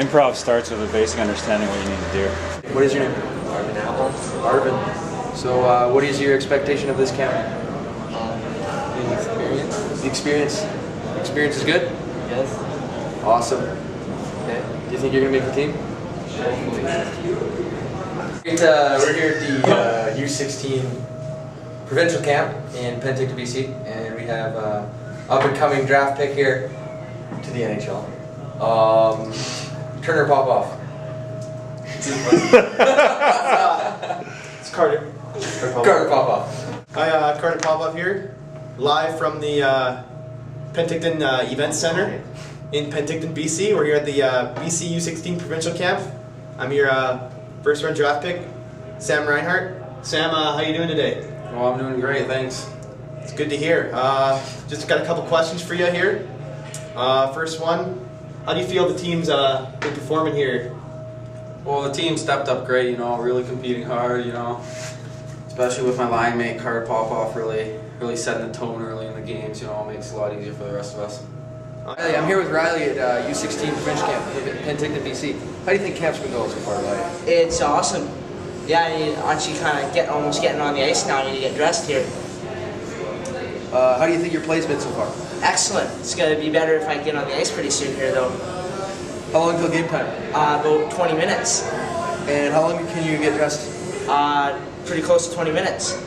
Improv starts with a basic understanding what you need to do. What is your name? Arvin Apple. Arvin. So what is your expectation of this camp? The experience. The experience. Experience is good? Yes. Awesome. Okay. Do you think you're going to make the team? Hopefully. We're here at the U16 Provincial Camp in Penticton BC, and we have up-and-coming draft pick here to the NHL. Turner Popoff. It's Carter. Carter Popoff. Hi, Carter Popoff here, live from the Penticton Event Center in Penticton, BC. We're here at the BC U16 Provincial Camp. I'm your first round draft pick, Sam Reinhart. Sam, how you doing today? Well, I'm doing great, thanks. It's good to hear. Just got a couple questions for you here. First one, how do you feel the team's been performing here? Well, the team stepped up great, you know, really competing hard, you know, especially with my line mate, Carter Popoff, really setting the tone early in the games, you know, makes it a lot easier for the rest of us. Riley, I'm here with Riley at U16 Provincial Camp in Penticton BC. How do you think camp's been going so far, Riley? It's awesome. Yeah, you actually kind of almost getting on the ice now. You need to get dressed here. How do you think your play's been so far? Excellent. It's going to be better if I get on the ice pretty soon here, though. How long till game time? About 20 minutes. And how long can you get dressed? Pretty close to 20 minutes.